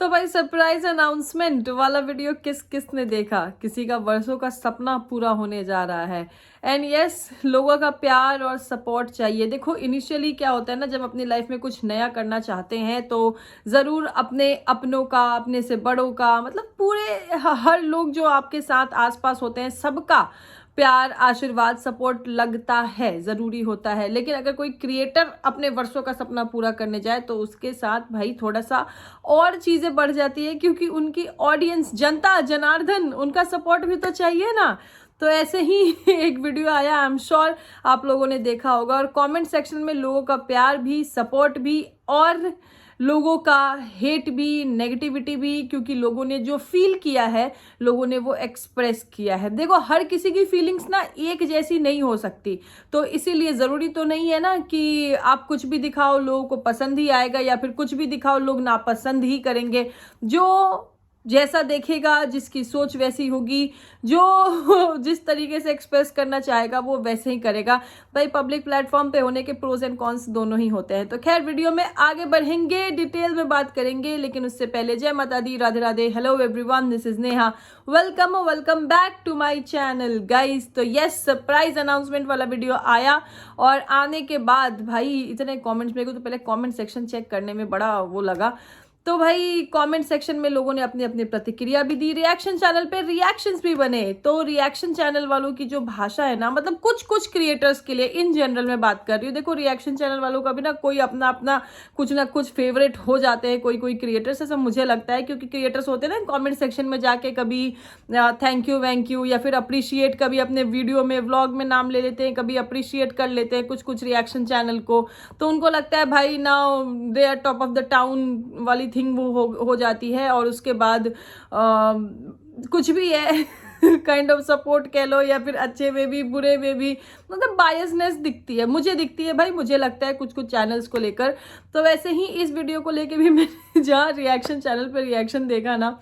तो भाई surprise announcement वाला वीडियो किसने देखा। किसी का वर्षों का सपना पूरा होने जा रहा है। एंड यस, लोगों का प्यार और सपोर्ट चाहिए। देखो इनिशियली क्या होता है ना, जब अपनी लाइफ में कुछ नया करना चाहते हैं तो ज़रूर अपने अपनों का, अपने से बड़ों का, मतलब पूरे हर लोग जो आपके साथ आसपास होते हैं सबका प्यार, आशीर्वाद, सपोर्ट लगता है, ज़रूरी होता है। लेकिन अगर कोई क्रिएटर अपने वर्षों का सपना पूरा करने जाए तो उसके साथ भाई थोड़ा सा और चीज़ें बढ़ जाती है, क्योंकि उनकी ऑडियंस, जनता जनार्दन, उनका सपोर्ट भी तो चाहिए ना। तो ऐसे ही एक वीडियो आया, आई एम श्योर आप लोगों ने देखा होगा, और कमेंट सेक्शन में लोगों का प्यार भी, सपोर्ट भी, और लोगों का हेट भी, नेगेटिविटी भी, क्योंकि लोगों ने जो फील किया है लोगों ने वो एक्सप्रेस किया है। देखो हर किसी की फीलिंग्स ना एक जैसी नहीं हो सकती, तो इसीलिए ज़रूरी तो नहीं है ना कि आप कुछ भी दिखाओ लोगों को पसंद ही आएगा, या फिर कुछ भी दिखाओ लोग नापसंद ही करेंगे। जो जैसा देखेगा, जिसकी सोच वैसी होगी, जो जिस तरीके से एक्सप्रेस करना चाहेगा वो वैसे ही करेगा। भाई पब्लिक प्लेटफॉर्म पे होने के प्रोज एंड कॉन्स दोनों ही होते हैं। तो खैर वीडियो में आगे बढ़ेंगे, डिटेल में बात करेंगे, लेकिन उससे पहले जय माता दी, Radhe Radhe, hello everyone, this is Neha, welcome back to my channel guys. तो यस, सरप्राइज अनाउंसमेंट वाला वीडियो आया, और आने के बाद भाई इतने कॉमेंट्स, मेरे को तो पहले कॉमेंट सेक्शन चेक करने में बड़ा वो लगा। तो भाई कमेंट सेक्शन में लोगों ने अपनी अपनी प्रतिक्रिया भी दी, रिएक्शन चैनल पे रिएक्शंस भी बने। तो रिएक्शन चैनल वालों की जो भाषा है ना, मतलब कुछ क्रिएटर्स के लिए, इन जनरल में बात कर रही हूँ, देखो रिएक्शन चैनल वालों का भी ना कोई अपना अपना कुछ ना कुछ फेवरेट हो जाते हैं कोई क्रिएटर्स, ऐसा मुझे लगता है। क्योंकि क्रिएटर्स होते हैं ना कॉमेंट सेक्शन में जाके कभी थैंक यू या फिर अप्रिशिएट, कभी अपने वीडियो में व्लॉग में नाम ले लेते हैं, कभी अप्रिशिएट कर लेते हैं कुछ रिएक्शन चैनल को। तो उनको लगता है भाई now they are top of the town वाली थिंग वो हो जाती है। और उसके बाद कुछ भी है काइंड ऑफ सपोर्ट कह लो, या फिर अच्छे में भी बुरे में भी, मतलब बायसनेस दिखती है, मुझे दिखती है भाई, मुझे लगता है कुछ चैनल्स को लेकर। तो वैसे ही इस वीडियो को लेकर भी मैंने जहाँ रिएक्शन चैनल पर रिएक्शन देखा ना,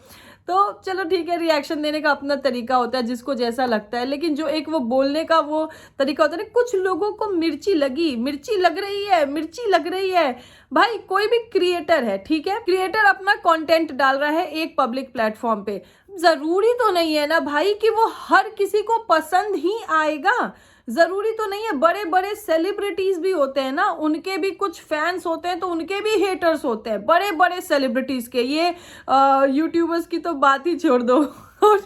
तो चलो ठीक है, रिएक्शन देने का अपना तरीका होता है, जिसको जैसा लगता है। लेकिन जो एक वो बोलने का वो तरीका होता है ना, कुछ लोगों को मिर्ची लग रही है। भाई कोई भी क्रिएटर है, ठीक है, क्रिएटर अपना कंटेंट डाल रहा है एक पब्लिक प्लेटफॉर्म पे, जरूरी तो नहीं है ना भाई कि वो हर किसी को पसंद ही आएगा। जरूरी तो नहीं है, बड़े बड़े सेलिब्रिटीज भी होते हैं ना, उनके भी कुछ फैंस होते हैं, तो उनके भी हेटर्स होते हैं, बड़े बड़े सेलिब्रिटीज के। ये यूट्यूबर्स की तो बात ही छोड़ दो और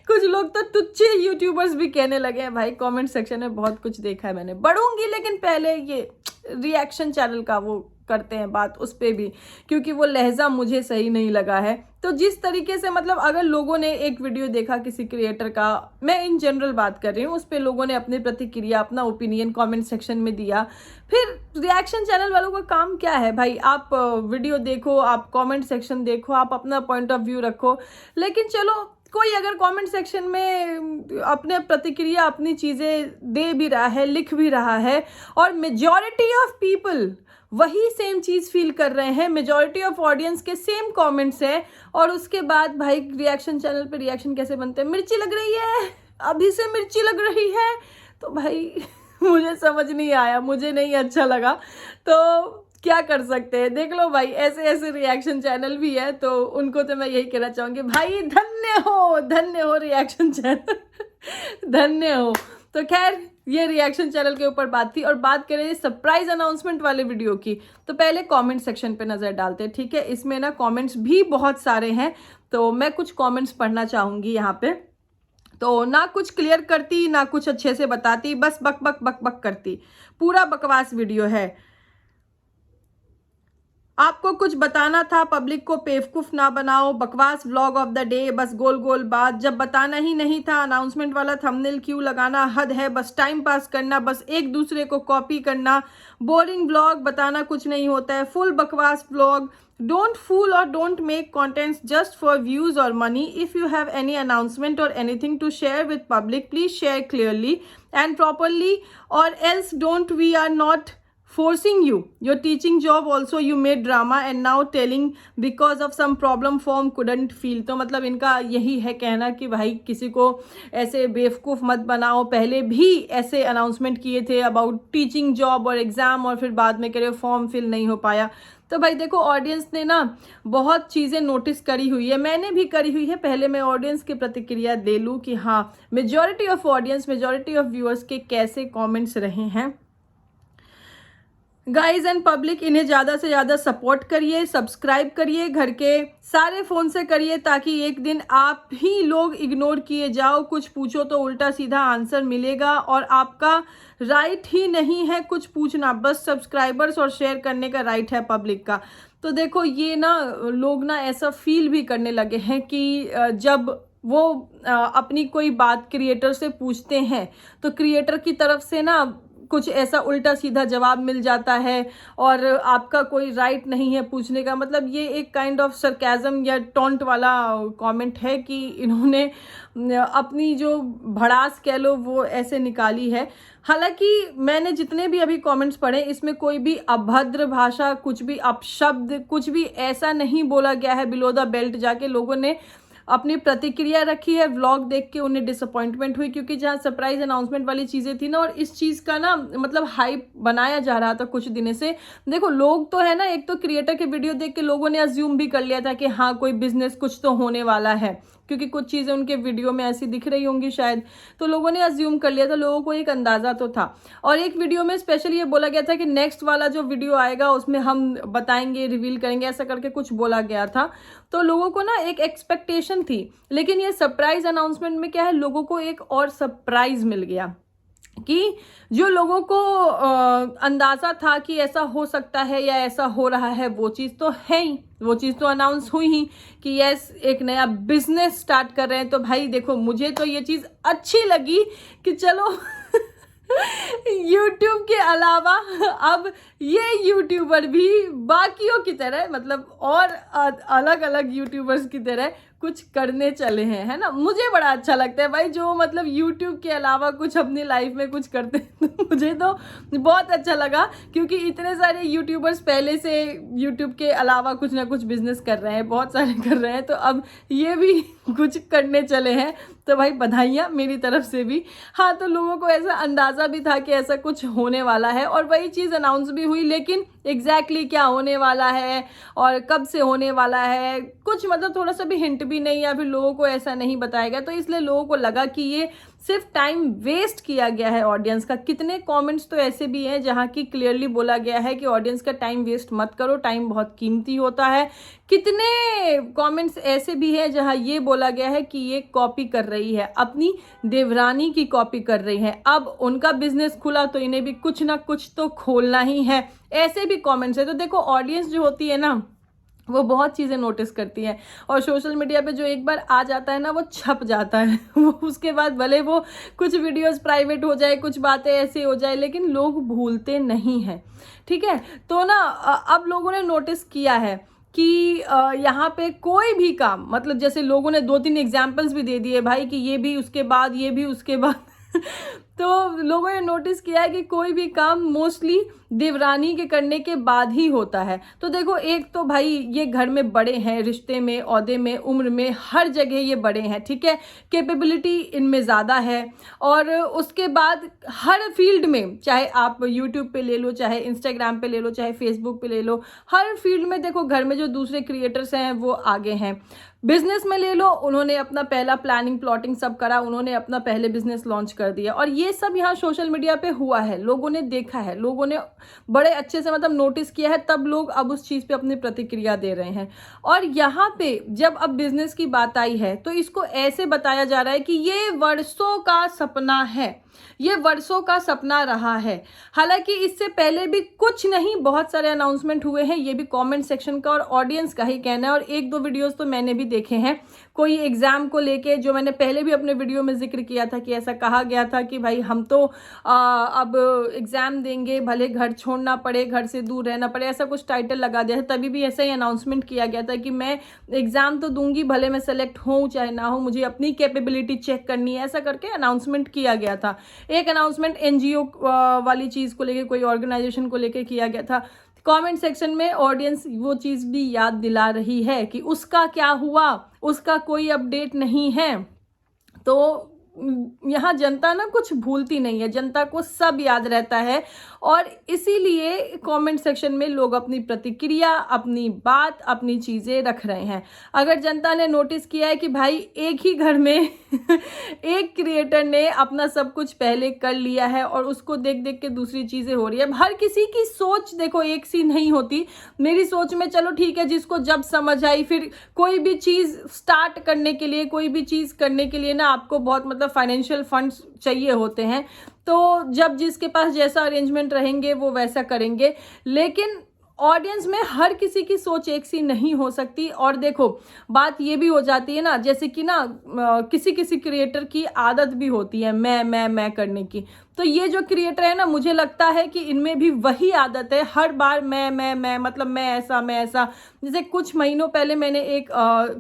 कुछ लोग तो तुच्छे यूट्यूबर्स भी कहने लगे हैं। भाई कमेंट सेक्शन में बहुत कुछ देखा है मैंने, बढ़ूंगी, लेकिन पहले ये रिएक्शन चैनल का वो करते हैं बात, उस पे भी, क्योंकि वो लहजा मुझे सही नहीं लगा है। तो जिस तरीके से, मतलब अगर लोगों ने एक वीडियो देखा किसी क्रिएटर का, मैं इन जनरल बात कर रही हूँ, उस पे लोगों ने अपनी प्रतिक्रिया, अपना ओपिनियन कमेंट सेक्शन में दिया। फिर रिएक्शन चैनल वालों का काम क्या है भाई, आप वीडियो देखो, आप कमेंट सेक्शन देखो, आप अपना पॉइंट ऑफ व्यू रखो। लेकिन चलो कोई अगर कमेंट सेक्शन में अपने प्रतिक्रिया, अपनी चीज़ें दे भी रहा है, लिख भी रहा है, और मेजॉरिटी ऑफ पीपल वही सेम चीज़ फील कर रहे हैं, मेजॉरिटी ऑफ ऑडियंस के सेम कमेंट्स हैं, और उसके बाद भाई रिएक्शन चैनल पे रिएक्शन कैसे बनते हैं, मिर्ची लग रही है, अभी से मिर्ची लग रही है। तो भाई मुझे समझ नहीं आया, मुझे नहीं अच्छा लगा। तो क्या कर सकते हैं, देख लो भाई, ऐसे रिएक्शन चैनल भी है, तो उनको तो मैं यही कहना चाहूँगी, भाई धन्य हो रिएक्शन चैनल धन्य हो। तो खैर ये रिएक्शन चैनल के ऊपर बात थी, और बात करें सरप्राइज अनाउंसमेंट वाले वीडियो की, तो पहले कमेंट सेक्शन पे नज़र डालते हैं, ठीक है। इसमें ना कमेंट्स भी बहुत सारे हैं, तो मैं कुछ कमेंट्स पढ़ना चाहूँगी यहाँ पे। तो ना कुछ क्लियर करती, ना कुछ अच्छे से बताती, बस बक करती, पूरा बकवास वीडियो है। आपको कुछ बताना था, पब्लिक को बेवकूफ ना बनाओ, बकवास व्लॉग ऑफ द डे, बस गोल बात, जब बताना ही नहीं था अनाउंसमेंट वाला थंबनेल क्यों लगाना, हद है, बस टाइम पास करना, बस एक दूसरे को कॉपी करना, बोरिंग व्लॉग, बताना कुछ नहीं होता है, फुल बकवास व्लॉग, डोंट फूल और don't make contents just for views और money, if you have any announcement और anything to share with public, please share clearly and properly, और else don't, we are not forcing you, your teaching job also you made drama and now telling because of some problem form couldn't feel। तो मतलब इनका यही है कहना कि भाई किसी को ऐसे बेवकूफ़ मत बनाओ। पहले भी ऐसे अनाउंसमेंट किए थे अबाउट टीचिंग जॉब और एग्ज़ाम, और फिर बाद में कह रहे फॉर्म फिल नहीं हो पाया। तो भाई देखो ऑडियंस ने ना बहुत चीज़ें नोटिस करी हुई है, मैंने भी करी हुई है। पहले मैं ऑडियंस की प्रतिक्रिया दे लूँ कि हाँ majority of audience, majority of viewers के कैसे कमेंट्स रहे हैं। गाइज एंड पब्लिक, इन्हें ज़्यादा से ज़्यादा सपोर्ट करिए, सब्सक्राइब करिए, घर के सारे फ़ोन से करिए, ताकि एक दिन आप ही लोग इग्नोर किए जाओ। कुछ पूछो तो उल्टा सीधा आंसर मिलेगा और आपका राइट ही नहीं है कुछ पूछना, बस सब्सक्राइबर्स और शेयर करने का राइट है पब्लिक का। तो देखो ये ना लोग ना ऐसा फील भी करने लगे हैं कि जब वो अपनी कोई बात क्रिएटर से पूछते हैं तो क्रिएटर की तरफ से ना कुछ ऐसा उल्टा सीधा जवाब मिल जाता है और आपका कोई राइट नहीं है पूछने का। मतलब ये एक काइंड ऑफ सरकाज़म या टॉन्ट वाला कमेंट है कि इन्होंने अपनी जो भड़ास कह लो वो ऐसे निकाली है। हालांकि मैंने जितने भी अभी कमेंट्स पढ़े इसमें कोई भी अभद्र भाषा, कुछ भी अपशब्द, कुछ भी ऐसा नहीं बोला गया है। बिलो द बेल्ट जाके लोगों ने अपनी प्रतिक्रिया रखी है। व्लॉग देख के उन्हें डिसअपॉइंटमेंट हुई, क्योंकि जहाँ सरप्राइज अनाउंसमेंट वाली चीज़ें थी ना, और इस चीज़ का ना मतलब हाइप बनाया जा रहा था कुछ दिनों से। देखो लोग तो है ना, एक तो क्रिएटर के वीडियो देख के लोगों ने अज्यूम भी कर लिया था कि हाँ कोई बिजनेस कुछ तो होने वाला है, क्योंकि कुछ चीज़ें उनके वीडियो में ऐसी दिख रही होंगी शायद, तो लोगों ने अज्यूम कर लिया था। लोगों को एक अंदाज़ा तो था। और एक वीडियो में स्पेशली ये बोला गया था कि नेक्स्ट वाला जो वीडियो आएगा उसमें हम बताएंगे, रिवील करेंगे, ऐसा करके कुछ बोला गया था। तो लोगों को ना एक एक्सपेक्टेशन थी, लेकिन ये सरप्राइज अनाउंसमेंट में क्या है, लोगों को एक और सरप्राइज मिल गया कि जो लोगों को अंदाज़ा था कि ऐसा हो सकता है या ऐसा हो रहा है, वो चीज़ तो है ही, वो चीज़ तो अनाउंस हुई ही कि यस एक नया बिजनेस स्टार्ट कर रहे हैं। तो भाई देखो मुझे तो ये चीज़ अच्छी लगी कि चलो YouTube के अलावा अब ये यूट्यूबर भी बाकियों की तरह, मतलब और अलग अलग यूट्यूबर्स की तरह कुछ करने चले हैं, है ना। मुझे बड़ा अच्छा लगता है भाई जो मतलब YouTube के अलावा कुछ अपनी लाइफ में कुछ करते हैं। तो मुझे तो बहुत अच्छा लगा, क्योंकि इतने सारे यूट्यूबर्स पहले से YouTube के अलावा कुछ ना कुछ बिजनेस कर रहे हैं, बहुत सारे कर रहे हैं, तो अब ये भी कुछ करने चले हैं। तो भाई बधाइयाँ मेरी तरफ से भी। हाँ, तो लोगों को ऐसा अंदाज़ा भी था कि ऐसा कुछ होने वाला है और वही चीज़ अनाउंस भी हुई, लेकिन एग्जैक्टली क्या होने वाला है और कब से होने वाला है कुछ मतलब थोड़ा सा भी हिंट भी नहीं, या फिर लोगों को ऐसा नहीं बताया गया। तो इसलिए लोगों को लगा कि ये सिर्फ टाइम वेस्ट किया गया है ऑडियंस का। कितने कमेंट्स तो ऐसे भी हैं जहाँ की क्लियरली बोला गया है कि ऑडियंस का टाइम वेस्ट मत करो, टाइम बहुत कीमती होता है। कितने कमेंट्स ऐसे भी हैं जहाँ ये बोला गया है कि ये कॉपी कर रही है, अपनी देवरानी की कॉपी कर रही है। अब उनका बिजनेस खुला तो इन्हें भी कुछ ना कुछ तो खोलना ही है, ऐसे भी कमेंट्स है। तो देखो ऑडियंस जो होती है ना वो बहुत चीज़ें नोटिस करती है, और सोशल मीडिया पे जो एक बार आ जाता है ना वो छप जाता है। वो उसके बाद भले वो कुछ वीडियोस प्राइवेट हो जाए, कुछ बातें ऐसी हो जाए, लेकिन लोग भूलते नहीं हैं, ठीक है। तो ना अब लोगों ने नोटिस किया है कि यहाँ पे कोई भी काम, मतलब जैसे लोगों ने 2-3 एग्जाम्पल्स भी दे दिए भाई कि ये भी उसके बाद, ये भी उसके बाद। तो लोगों ने नोटिस किया है कि कोई भी काम मोस्टली देवरानी के करने के बाद ही होता है। तो देखो एक तो भाई ये घर में बड़े हैं, रिश्ते में, ओहदे में, उम्र में, हर जगह ये बड़े हैं, ठीक है। कैपेबिलिटी इनमें ज़्यादा है, और उसके बाद हर फील्ड में, चाहे आप यूट्यूब पे ले लो, चाहे इंस्टाग्राम पे ले लो, चाहे फेसबुक पे ले लो, हर फील्ड में देखो घर में जो दूसरे क्रिएटर्स हैं वो आगे हैं। बिजनेस में ले लो, उन्होंने अपना पहला प्लानिंग प्लॉटिंग सब करा, उन्होंने अपना पहले बिजनेस लॉन्च कर दिया, और ये सब यहाँ सोशल मीडिया पे हुआ है, लोगों ने देखा है, लोगों ने बड़े अच्छे से मतलब नोटिस किया है, तब लोग अब उस चीज़ पे अपनी प्रतिक्रिया दे रहे हैं। और यहाँ पे जब अब बिजनेस की बात आई है तो इसको ऐसे बताया जा रहा है कि ये वर्षों का सपना है, ये वर्षों का सपना रहा है। हालांकि इससे पहले भी कुछ नहीं बहुत सारे अनाउंसमेंट हुए हैं, ये भी कमेंट सेक्शन का और ऑडियंस का ही कहना है, और 1-2 वीडियोस तो मैंने भी देखे हैं। कोई एग्जाम को लेके, जो मैंने पहले भी अपने वीडियो में जिक्र किया था कि ऐसा कहा गया था कि भाई हम तो अब एग्जाम देंगे, भले घर छोड़ना पड़े, घर से दूर रहना पड़े, ऐसा कुछ टाइटल लगा दिया था। तभी भी ऐसा ही अनाउंसमेंट किया गया था कि मैं एग्जाम तो दूंगी, भले मैं सेलेक्ट हूँ चाहे ना हो, मुझे अपनी कैपेबिलिटी चेक करनी है, ऐसा करके अनाउंसमेंट किया गया था। एक अनाउंसमेंट एनजीओ वाली चीज़ को लेके, कोई ऑर्गेनाइजेशन को लेके किया गया था। कमेंट सेक्शन में ऑडियंस वो चीज़ भी याद दिला रही है कि उसका क्या हुआ, उसका कोई अपडेट नहीं है। तो यहाँ जनता ना कुछ भूलती नहीं है, जनता को सब याद रहता है और इसीलिए कमेंट सेक्शन में लोग अपनी प्रतिक्रिया, अपनी बात, अपनी चीज़ें रख रहे हैं। अगर जनता ने नोटिस किया है कि भाई एक ही घर में एक क्रिएटर ने अपना सब कुछ पहले कर लिया है और उसको देख देख के दूसरी चीज़ें हो रही है। हर किसी की सोच देखो एक सी नहीं होती। मेरी सोच में चलो ठीक है, जिसको जब समझ आई, फिर कोई भी चीज़ स्टार्ट करने के लिए, कोई भी चीज़ करने के लिए ना आपको बहुत मतलब फाइनेंशियल फंड्स चाहिए होते हैं। तो जब जिसके पास जैसा अरेंजमेंट रहेंगे वो वैसा करेंगे, लेकिन ऑडियंस में हर किसी की सोच एक सी नहीं हो सकती। और देखो बात ये भी हो जाती है ना, जैसे कि ना किसी किसी क्रिएटर की आदत भी होती है मैं करने की। तो ये जो क्रिएटर है ना, मुझे लगता है कि इनमें भी वही आदत है, हर बार मैं मतलब मैं ऐसा। जैसे कुछ महीनों पहले मैंने एक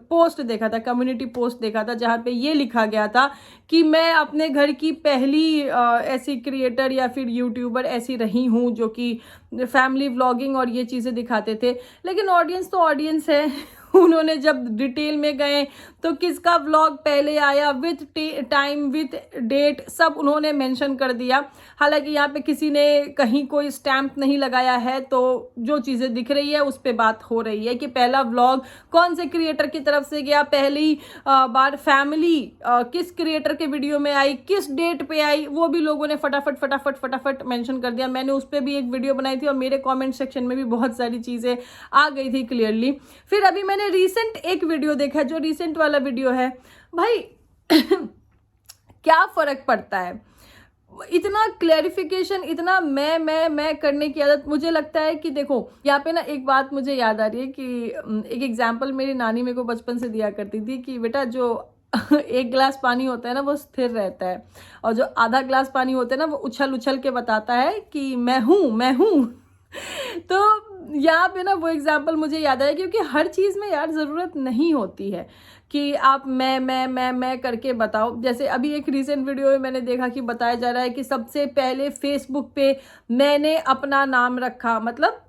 पोस्ट देखा था, कम्युनिटी पोस्ट देखा था, जहाँ पे ये लिखा गया था कि मैं अपने घर की पहली ऐसी क्रिएटर या फिर यूट्यूबर ऐसी रही हूँ जो कि फैमिली व्लॉगिंग और ये चीज़ें दिखाते थे। लेकिन ऑडियंस तो ऑडियंस है। उन्होंने जब डिटेल में गए तो किसका व्लॉग पहले आया, विथ टाइम विथ डेट सब उन्होंने मेंशन कर दिया। हालांकि यहाँ पे किसी ने कहीं कोई स्टैम्प नहीं लगाया है, तो जो चीज़ें दिख रही है उस पर बात हो रही है कि पहला व्लॉग कौन से क्रिएटर की तरफ से गया, पहली बार फैमिली किस क्रिएटर के वीडियो में आई, किस डेट पे आई, वो भी लोगों ने फटाफट मेंशन कर दिया। मैंने उस पर भी एक वीडियो बनाई थी और मेरे कॉमेंट सेक्शन में भी बहुत सारी चीज़ें आ गई थी क्लियरली। फिर अभी मैंने रिसेंट एक वीडियो देखा, जो रिसेंट वाला वीडियो है भाई क्या फर्क पड़ता है, इतना क्लैरिफिकेशन, इतना मैं करने की आदत। मुझे लगता है कि देखो यहाँ पे ना एक बात मुझे याद आ रही है कि एक एग्जाम्पल मेरी नानी मेरे को बचपन से दिया करती थी कि बेटा जो एक गिलास पानी होता है ना वो स्थिर रहता है, और जो आधा गिलास पानी होता है ना वो उछल उछल के बताता है कि मैं हूँ। तो यहाँ पे ना वो एग्जाम्पल मुझे याद आया, क्योंकि हर चीज़ में यार ज़रूरत नहीं होती है कि आप मैं करके बताओ। जैसे अभी एक रीसेंट वीडियो में मैंने देखा कि बताया जा रहा है कि सबसे पहले फेसबुक पे मैंने अपना नाम रखा, मतलब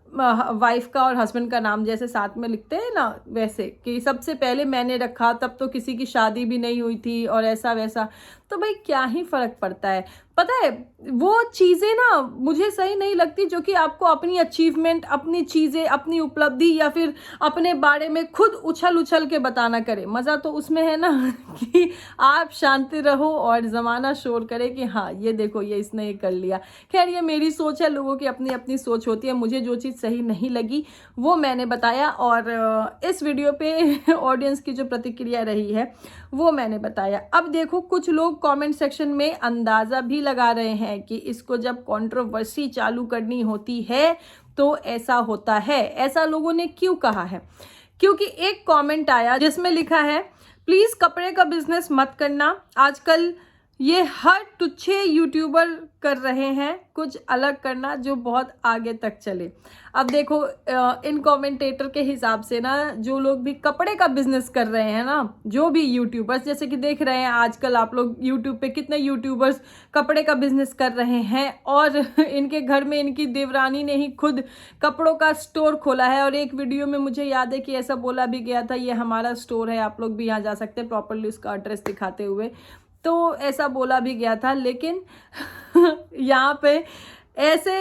वाइफ का और हस्बैंड का नाम जैसे साथ में लिखते हैं ना, वैसे कि सबसे पहले मैंने रखा, तब तो किसी की शादी भी नहीं हुई थी और ऐसा वैसा। तो भाई क्या ही फ़र्क पड़ता है। पता है वो चीज़ें ना मुझे सही नहीं लगती जो कि आपको अपनी अचीवमेंट, अपनी चीज़ें, अपनी उपलब्धि या फिर अपने बारे में खुद उछल उछल के बताना करे। मज़ा तो उसमें है ना कि आप शांति रहो और ज़माना शोर करे कि हाँ ये देखो ये इसने ये कर लिया। खैर ये मेरी सोच है, लोगों की अपनी अपनी सोच होती है। मुझे जो चीज़ सही नहीं लगी वो मैंने बताया, और इस वीडियो पे ऑडियंस की जो प्रतिक्रिया रही है वो मैंने बताया। अब देखो कुछ लोग कमेंट सेक्शन में अंदाज़ा भी लगा रहे हैं कि इसको जब कंट्रोवर्सी चालू करनी होती है तो ऐसा होता है। ऐसा लोगों ने क्यों कहा है? क्योंकि एक कमेंट आया जिसमें लिखा है प्लीज़ कपड़े का बिजनेस मत करना, आजकल ये हर तुच्छे यूट्यूबर कर रहे हैं, कुछ अलग करना जो बहुत आगे तक चले। अब देखो इन कमेंटेटर के हिसाब से ना जो लोग भी कपड़े का बिजनेस कर रहे हैं ना, जो भी यूट्यूबर्स, जैसे कि देख रहे हैं आजकल आप लोग यूट्यूब पे कितने यूट्यूबर्स कपड़े का बिजनेस कर रहे हैं, और इनके घर में इनकी देवरानी ने ही खुद कपड़ों का स्टोर खोला है। और एक वीडियो में मुझे याद है कि ऐसा बोला भी गया था ये हमारा स्टोर है, आप लोग भी यहाँ जा सकते हैं, प्रॉपरली उसका एड्रेस दिखाते हुए, तो ऐसा बोला भी गया था। लेकिन यहाँ पे ऐसे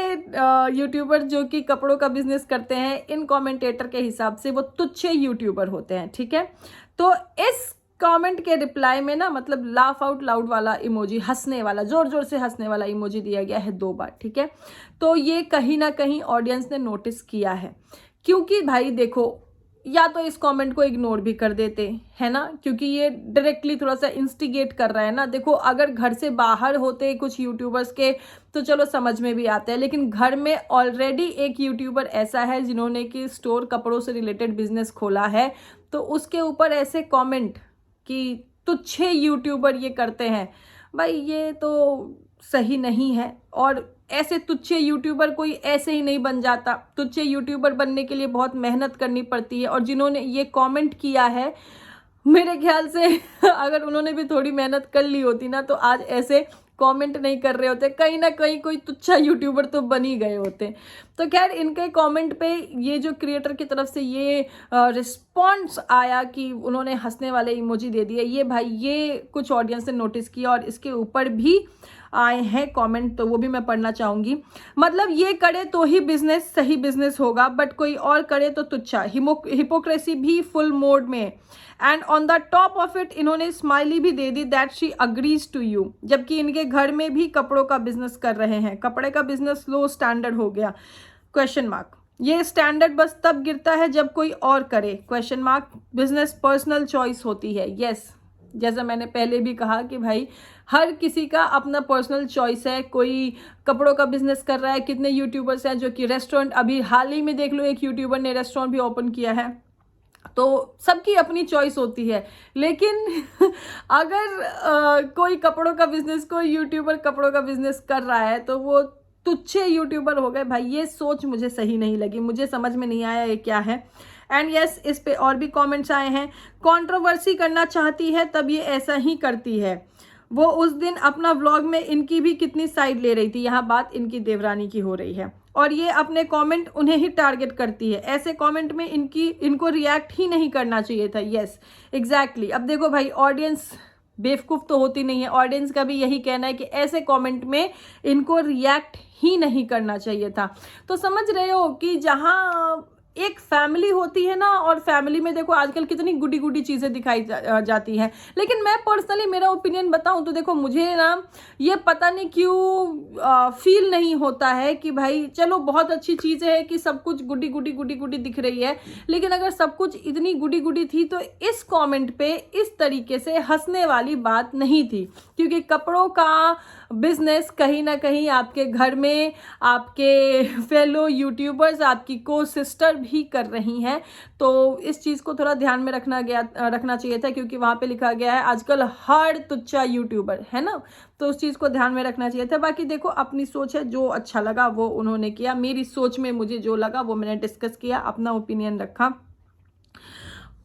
यूट्यूबर जो कि कपड़ों का बिजनेस करते हैं, इन कमेंटेटर के हिसाब से वो तुच्छे यूट्यूबर होते हैं, ठीक है। तो इस कमेंट के रिप्लाई में ना मतलब लाफ आउट लाउड वाला इमोजी, हंसने वाला, जोर जोर से हंसने वाला इमोजी दिया गया है 2 बार, ठीक है। तो ये कहीं ना कहीं ऑडियंस ने नोटिस किया है, क्योंकि भाई देखो या तो इस कमेंट को इग्नोर भी कर देते है ना, क्योंकि ये डायरेक्टली थोड़ा सा इंस्टिगेट कर रहा है ना। देखो अगर घर से बाहर होते कुछ यूट्यूबर्स के तो चलो समझ में भी आता है, लेकिन घर में ऑलरेडी एक यूट्यूबर ऐसा है जिन्होंने कि स्टोर कपड़ों से रिलेटेड बिजनेस खोला है, तो उसके ऊपर ऐसे कमेंट कि तुच्छे यूट्यूबर ये करते हैं, भाई ये तो सही नहीं है। और ऐसे तुच्छे यूट्यूबर कोई ऐसे ही नहीं बन जाता, तुच्छे यूट्यूबर बनने के लिए बहुत मेहनत करनी पड़ती है। और जिन्होंने ये कमेंट किया है मेरे ख्याल से अगर उन्होंने भी थोड़ी मेहनत कर ली होती ना तो आज ऐसे कमेंट नहीं कर रहे होते, कहीं ना कहीं कोई तुच्छा यूट्यूबर तो बन ही गए होते। तो खैर इनके कमेंट पे ये जो क्रिएटर की तरफ से ये रिस्पॉन्स आया कि उन्होंने हंसने वाले इमोजी दे दिए, ये भाई ये कुछ ऑडियंस ने नोटिस किया और इसके ऊपर भी आए हैं कमेंट, तो वो भी मैं पढ़ना चाहूँगी। मतलब ये करे तो ही बिजनेस सही बिजनेस होगा, बट कोई और करे तो तुच्छा, हिपोक्रेसी भी फुल मोड में। And on the top of it इन्होंने स्माइली भी दे दी that she agrees to you, जबकि इनके घर में भी कपड़ों का बिजनेस कर रहे हैं। कपड़े का बिजनेस लो स्टैंडर्ड हो गया, क्वेश्चन मार्क। ये स्टैंडर्ड बस तब गिरता है जब कोई और करे, question mark. Business personal choice होती है, यस जैसा मैंने पहले भी कहा कि भाई हर किसी का अपना पर्सनल चॉइस है। कोई कपड़ों का बिजनेस कर रहा है, कितने यूट्यूबर्स हैं जो कि रेस्टोरेंट, अभी हाल ही में देख लो एक यूट्यूबर ने रेस्टोरेंट भी ओपन किया है, तो सबकी अपनी चॉइस होती है। लेकिन अगर कोई कपड़ों का बिजनेस, कोई यूट्यूबर कपड़ों का बिजनेस कर रहा है तो वो तुच्छे यूट्यूबर हो गए भाई। ये सोच मुझे सही नहीं लगी, मुझे समझ में नहीं आया ये क्या है। एंड यस इस पे और भी कमेंट्स आए हैं। कंट्रोवर्सी करना चाहती है तब ये ऐसा ही करती है। वो उस दिन अपना व्लॉग में इनकी भी कितनी साइड ले रही थी, यहाँ बात इनकी देवरानी की हो रही है, और ये अपने कमेंट उन्हें ही टारगेट करती है। ऐसे कमेंट में इनको रिएक्ट ही नहीं करना चाहिए था। Yes exactly. अब देखो भाई ऑडियंस बेवकूफ़ तो होती नहीं है, ऑडियंस का भी यही कहना है कि ऐसे कमेंट में इनको रिएक्ट ही नहीं करना चाहिए था। तो समझ रहे हो कि जहाँ एक फैमिली होती है ना, और फैमिली में देखो आजकल कितनी गुडी गुडी चीज़ें दिखाई जाती हैं। लेकिन मैं पर्सनली मेरा ओपिनियन बताऊं तो देखो मुझे ना ये पता नहीं क्यों फील नहीं होता है कि भाई चलो बहुत अच्छी चीज़ है कि सब कुछ गुडी गुडी गुडी गुडी दिख रही है, लेकिन अगर सब कुछ इतनी गुडी गुडी थी तो इस कॉमेंट पे इस तरीके से हंसने वाली बात नहीं थी। क्योंकि कपड़ों का बिजनेस कहीं ना कहीं आपके घर में आपके फेलो यूट्यूबर्स, आपकी को सिस्टर भी कर रही हैं, तो इस चीज़ को थोड़ा ध्यान में रखना चाहिए था। क्योंकि वहाँ पे लिखा गया है आजकल हर तुच्छा यूट्यूबर है ना, तो उस चीज़ को ध्यान में रखना चाहिए था। बाकी देखो अपनी सोच है, जो अच्छा लगा वो उन्होंने किया। मेरी सोच में मुझे जो लगा वो मैंने डिस्कस किया, अपना ओपिनियन रखा।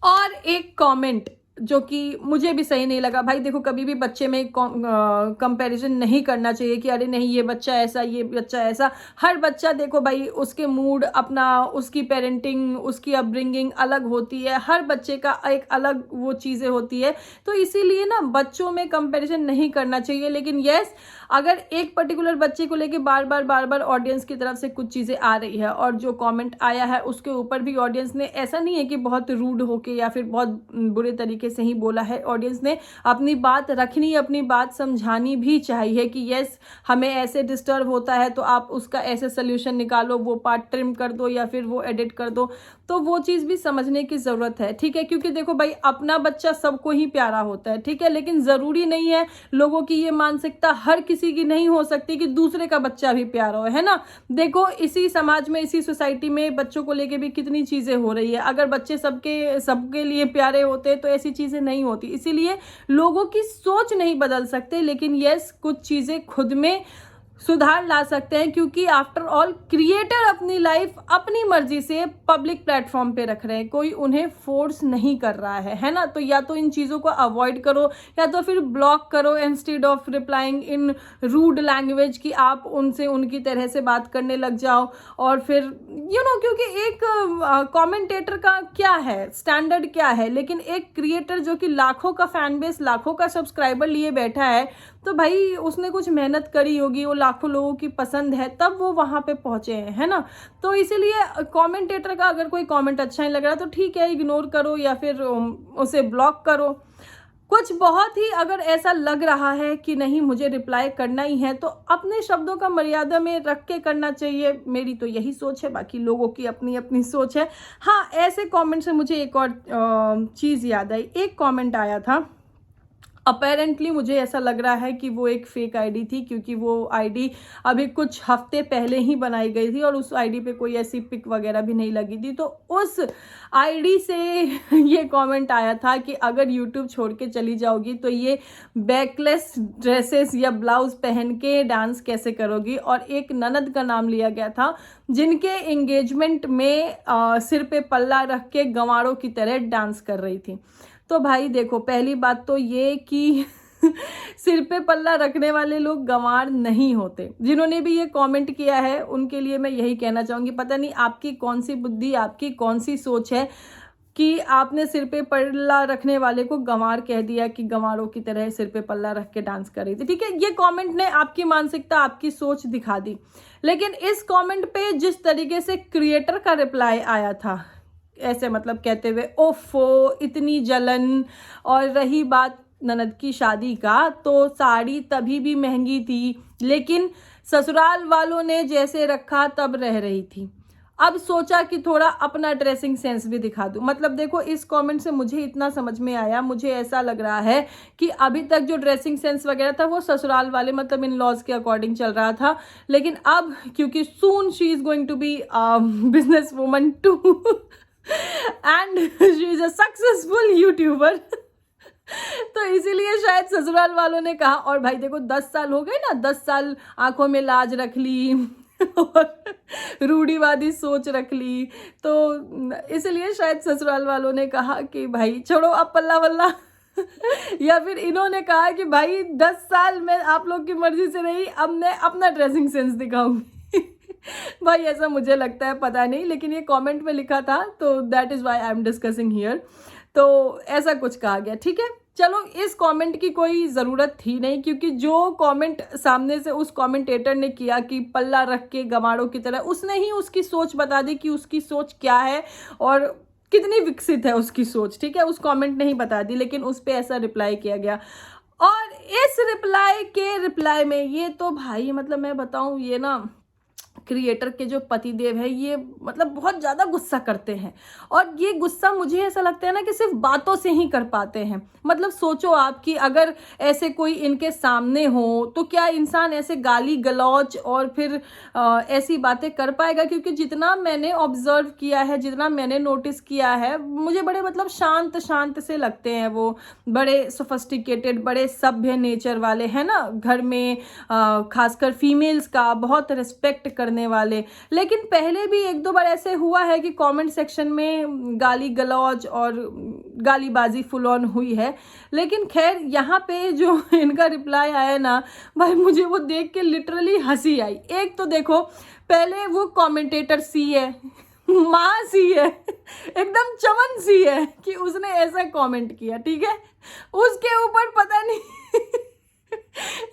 और एक कमेंट जो कि मुझे भी सही नहीं लगा भाई, देखो कभी भी बच्चे में कंपैरिजन नहीं करना चाहिए कि अरे नहीं ये बच्चा ऐसा ये बच्चा ऐसा। हर बच्चा देखो भाई उसके मूड अपना, उसकी पेरेंटिंग, उसकी अपब्रिंगिंग अलग होती है, हर बच्चे का एक अलग वो चीज़ें होती है, तो इसीलिए ना बच्चों में कंपैरिजन नहीं करना चाहिए। लेकिन यस अगर एक पर्टिकुलर बच्चे को लेके बार बार ऑडियंस की तरफ से कुछ चीज़ें आ रही है और जो कमेंट आया है उसके ऊपर भी ऑडियंस ने, ऐसा नहीं है कि बहुत रूड होके या फिर बहुत बुरे तरीके से ही बोला है, ऑडियंस ने अपनी बात रखनी, अपनी बात समझानी भी चाहिए कि यस हमें ऐसे डिस्टर्ब होता है तो आप उसका ऐसे सोल्यूशन निकालो, वो पार्ट ट्रिम कर दो या फिर वो एडिट कर दो, तो वो चीज़ भी समझने की ज़रूरत है। ठीक है, क्योंकि देखो भाई अपना बच्चा सबको ही प्यारा होता है, ठीक है, लेकिन ज़रूरी नहीं है, लोगों की ये मानसिकता हर किसी की नहीं हो सकती कि दूसरे का बच्चा भी प्यारा हो, है ना। देखो इसी समाज में, इसी सोसाइटी में बच्चों को लेके भी कितनी चीज़ें हो रही है। अगर बच्चे सबके लिए प्यारे होते तो ऐसी चीज़ें नहीं होती। इसीलिए लोगों की सोच नहीं बदल सकते, लेकिन यस कुछ चीज़ें खुद में सुधार ला सकते हैं, क्योंकि आफ्टर ऑल क्रिएटर अपनी लाइफ अपनी मर्जी से पब्लिक प्लेटफॉर्म पे रख रहे हैं, कोई उन्हें फोर्स नहीं कर रहा है ना। तो या तो इन चीज़ों को अवॉइड करो या तो फिर ब्लॉक करो instead of replying in rude language कि आप उनसे उनकी तरह से बात करने लग जाओ। और फिर क्योंकि एक कमेंटेटर का क्या है स्टैंडर्ड क्या है, लेकिन एक क्रिएटर जो कि लाखों का फैन बेस, लाखों का सब्सक्राइबर लिए बैठा है, तो भाई उसने कुछ मेहनत करी होगी, वो लाखों लोगों की पसंद है तब वो वहाँ पे पहुँचे हैं, है ना। तो इसीलिए कमेंटेटर का अगर कोई कमेंट अच्छा नहीं लग रहा तो ठीक है, इग्नोर करो या फिर उसे ब्लॉक करो। कुछ बहुत ही अगर ऐसा लग रहा है कि नहीं मुझे रिप्लाई करना ही है तो अपने शब्दों का मर्यादा में रख के करना चाहिए। मेरी तो यही सोच है, बाकी लोगों की अपनी अपनी सोच है। हाँ, ऐसे कमेंट से मुझे एक और चीज़ याद आई। एक कमेंट आया था, अपेरेंटली मुझे ऐसा लग रहा है कि वो एक फेक आईडी थी, क्योंकि वो आईडी अभी कुछ हफ्ते पहले ही बनाई गई थी और उस आईडी पे कोई ऐसी पिक वगैरह भी नहीं लगी थी। तो उस आईडी से ये कमेंट आया था कि अगर यूट्यूब छोड़ के चली जाओगी तो ये बैकलेस ड्रेसेस या ब्लाउज पहन के डांस कैसे करोगी। और एक ननद का नाम लिया गया था जिनके एंगेजमेंट में सिर पे पल्ला रख के गंवारों की तरह डांस कर रही थी। तो भाई देखो, पहली बात तो ये कि सिर पे पल्ला रखने वाले लोग गंवार नहीं होते। जिन्होंने भी ये कमेंट किया है उनके लिए मैं यही कहना चाहूँगी, पता नहीं आपकी कौन सी बुद्धि, आपकी कौन सी सोच है। कि आपने सिर पे पल्ला रखने वाले को गंवार कह दिया, कि गंवारों की तरह सिर पे पल्ला रख के डांस कर रही थी। ठीक है, ये कमेंट ने आपकी मानसिकता, आपकी सोच दिखा दी। लेकिन इस कमेंट पे जिस तरीके से क्रिएटर का रिप्लाई आया था, ऐसे मतलब कहते हुए ओफो इतनी जलन, और रही बात ननद की शादी का, तो साड़ी तभी भी महंगी थी, लेकिन ससुराल वालों ने जैसे रखा तब रह रही थी। अब सोचा कि थोड़ा अपना ड्रेसिंग सेंस भी दिखा दूं। मतलब देखो, इस कमेंट से मुझे इतना समझ में आया, मुझे ऐसा लग रहा है कि अभी तक जो ड्रेसिंग सेंस वगैरह था वो ससुराल वाले मतलब इन लॉज के अकॉर्डिंग चल रहा था, लेकिन अब क्योंकि soon she is going to be business woman too and she is a successful YouTuber तो इसीलिए शायद ससुराल वालों ने कहा। और भाई देखो 10 साल हो गए ना, 10 साल आंखों में लाज रख ली और रूढ़िवादी सोच रख ली, तो इसलिए शायद ससुराल वालों ने कहा कि भाई छोड़ो अब पल्ला वल्ला या फिर इन्होंने कहा कि भाई 10 साल में आप लोग की मर्जी से रही, अब मैं अपना ड्रेसिंग सेंस दिखाऊंगी भाई ऐसा मुझे लगता है, पता नहीं, लेकिन ये कमेंट में लिखा था, तो that is why I am discussing here. तो ऐसा कुछ कहा गया। ठीक है, चलो इस कमेंट की कोई ज़रूरत थी नहीं, क्योंकि जो कमेंट सामने से उस कमेंटेटर ने किया कि पल्ला रख के गंवारों की तरह, उसने ही उसकी सोच बता दी कि उसकी सोच क्या है और कितनी विकसित है उसकी सोच। ठीक है, उस कमेंट ने ही बता दी, लेकिन उस पर ऐसा रिप्लाई किया गया। और इस रिप्लाई में ये तो भाई मतलब मैं बताऊं, ये ना क्रिएटर के जो पतिदेव है ये मतलब बहुत ज़्यादा गुस्सा करते हैं, और ये गुस्सा मुझे ऐसा लगता है ना कि सिर्फ बातों से ही कर पाते हैं। मतलब सोचो आप कि अगर ऐसे कोई इनके सामने हो तो क्या इंसान ऐसे गाली गलौज और फिर ऐसी बातें कर पाएगा? क्योंकि जितना मैंने ऑब्जर्व किया है, जितना मैंने नोटिस किया है, मुझे बड़े मतलब शांत शांत से लगते हैं वो, बड़े सोफिस्टिकेटेड, बड़े सभ्य नेचर वाले हैं ना, घर में खासकर फीमेल्स का बहुत रिस्पेक्ट करने वाले। लेकिन पहले भी एक दो बार ऐसे हुआ है कि कमेंट सेक्शन में गाली गलौज और गालीबाजी फुल ऑन हुई है। लेकिन खैर यहाँ पे जो इनका रिप्लाई आया ना भाई, मुझे वो देख के लिटरली हंसी आई। एक तो देखो, पहले वो कमेंटेटर सी है, माँ सी है, एकदम चमन सी है कि उसने ऐसा कमेंट किया। ठीक है, उसके ऊपर पता नहीं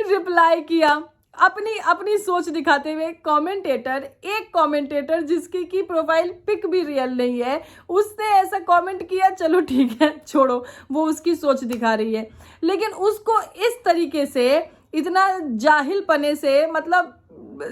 रिप्लाई किया अपनी सोच दिखाते हुए एक कमेंटेटर जिसकी की प्रोफाइल पिक भी रियल नहीं है, उसने ऐसा कमेंट किया। चलो ठीक है, छोड़ो, वो उसकी सोच दिखा रही है, लेकिन उसको इस तरीके से, इतना जाहिलपने से, मतलब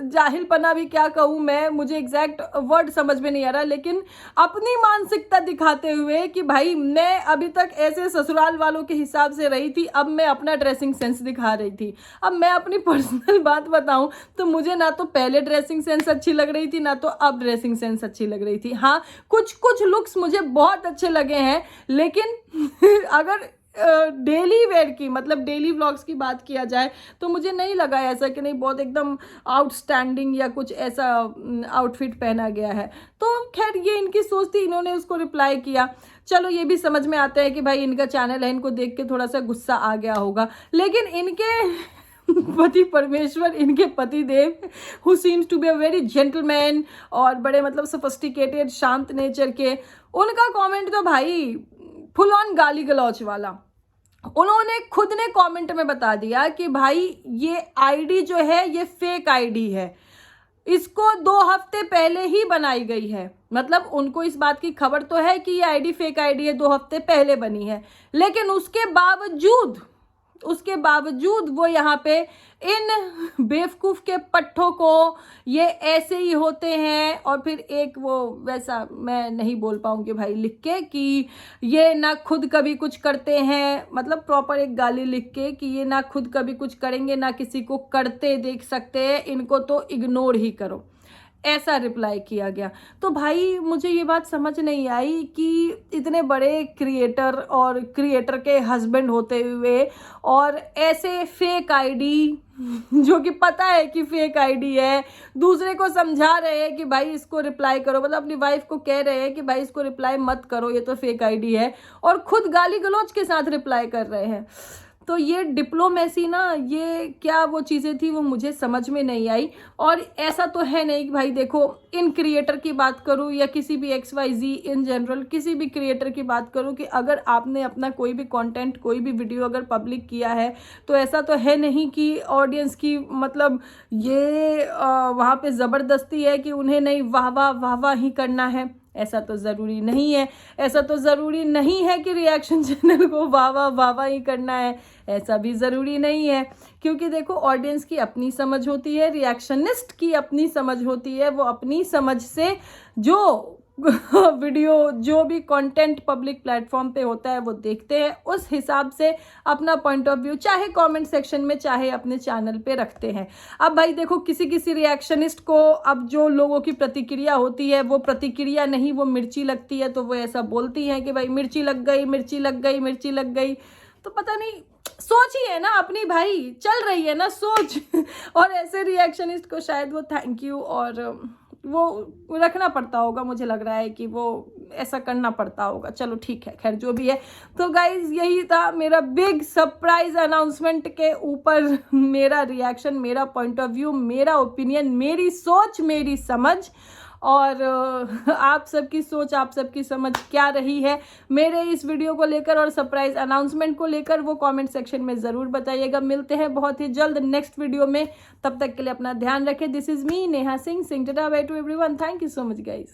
जाहिलपना भी क्या कहूँ मैं, मुझे एग्जैक्ट वर्ड समझ में नहीं आ रहा, लेकिन अपनी मानसिकता दिखाते हुए कि भाई मैं अभी तक ऐसे ससुराल वालों के हिसाब से रही थी, अब मैं अपना ड्रेसिंग सेंस दिखा रही थी। अब मैं अपनी पर्सनल बात बताऊं तो मुझे ना तो पहले ड्रेसिंग सेंस अच्छी लग रही थी, ना तो अब ड्रेसिंग सेंस अच्छी लग रही थी। हाँ, कुछ कुछ लुक्स मुझे बहुत अच्छे लगे हैं, लेकिन अगर डेली वेयर की, मतलब डेली व्लॉग्स की बात किया जाए तो मुझे नहीं लगा ऐसा कि नहीं बहुत एकदम आउटस्टैंडिंग या कुछ ऐसा आउटफिट पहना गया है। तो खैर ये इनकी सोच थी, इन्होंने उसको रिप्लाई किया। चलो ये भी समझ में आता है कि भाई इनका चैनल है, इनको देख के थोड़ा सा गुस्सा आ गया होगा। लेकिन इनके पति परमेश्वर, इनके पति देव who seems to be a very gentleman और बड़े मतलब सोफिस्टिकेटेड शांत नेचर के, उनका कमेंट तो भाई फुल ऑन गाली गलौच वाला। उन्होंने खुद ने कमेंट में बता दिया कि भाई ये आईडी जो है ये फेक आईडी है, इसको 2 हफ्ते पहले ही बनाई गई है। मतलब उनको इस बात की खबर तो है कि ये आईडी फेक आईडी है, 2 हफ्ते पहले बनी है, लेकिन उसके बावजूद वो यहाँ पे इन बेवकूफ़ के पट्टों को ये ऐसे ही होते हैं, और फिर एक वो वैसा मैं नहीं बोल पाऊँगी भाई लिख के कि ये ना खुद कभी कुछ करते हैं, मतलब प्रॉपर एक गाली लिख के कि ये ना खुद कभी कुछ करेंगे ना किसी को करते देख सकते हैं, इनको तो इग्नोर ही करो, ऐसा रिप्लाई किया गया। तो भाई मुझे ये बात समझ नहीं आई कि इतने बड़े क्रिएटर और क्रिएटर के हस्बैंड होते हुए और ऐसे फेक आईडी, जो कि पता है कि फेक आईडी है, दूसरे को समझा रहे हैं कि भाई इसको रिप्लाई करो, मतलब अपनी वाइफ को कह रहे हैं कि भाई इसको रिप्लाई मत करो, ये तो फेक आईडी है, और खुद गाली गलौज के साथ रिप्लाई कर रहे हैं। तो ये डिप्लोमेसी ना, ये क्या वो चीज़ें थी वो मुझे समझ में नहीं आई। और ऐसा तो है नहीं कि भाई देखो, इन क्रिएटर की बात करूँ या किसी भी XYZ इन जनरल किसी भी क्रिएटर की बात करूँ कि अगर आपने अपना कोई भी कंटेंट कोई भी वीडियो अगर पब्लिक किया है तो ऐसा तो है नहीं कि ऑडियंस की मतलब ये वहाँ पे ज़बरदस्ती है कि उन्हें नहीं वाह वाह वाह वाह ही करना है। ऐसा तो ज़रूरी नहीं है। ऐसा तो ज़रूरी नहीं है कि रिएक्शन चैनल को वाह वाह वाह वाह ही करना है। ऐसा भी ज़रूरी नहीं है, क्योंकि देखो ऑडियंस की अपनी समझ होती है, रिएक्शनिस्ट की अपनी समझ होती है। वो अपनी समझ से जो वीडियो जो भी कंटेंट पब्लिक प्लेटफॉर्म पे होता है वो देखते हैं, उस हिसाब से अपना पॉइंट ऑफ व्यू चाहे कमेंट सेक्शन में चाहे अपने चैनल पे रखते हैं। अब भाई देखो, किसी किसी रिएक्शनिस्ट को अब जो लोगों की प्रतिक्रिया होती है वो प्रतिक्रिया नहीं, वो मिर्ची लगती है, तो वो ऐसा बोलती हैं कि भाई मिर्ची लग गई, मिर्ची लग गई, मिर्ची लग गई। तो पता नहीं, सोच ही है ना अपनी, भाई चल रही है ना सोच। और ऐसे रिएक्शनिस्ट को शायद वो थैंक यू और वो रखना पड़ता होगा, मुझे लग रहा है कि वो ऐसा करना पड़ता होगा। चलो ठीक है, खैर जो भी है। तो गाइज यही था मेरा बिग सरप्राइज अनाउंसमेंट के ऊपर मेरा रिएक्शन, मेरा पॉइंट ऑफ व्यू, मेरा ओपिनियन, मेरी सोच, मेरी समझ। और आप सबकी सोच, आप सबकी समझ क्या रही है मेरे इस वीडियो को लेकर और सरप्राइज अनाउंसमेंट को लेकर, वो कमेंट सेक्शन में ज़रूर बताइएगा। मिलते हैं बहुत ही जल्द नेक्स्ट वीडियो में, तब तक के लिए अपना ध्यान रखें। This is me Neha Singh, Singh Tata, by two everyone. Thank you so much guys.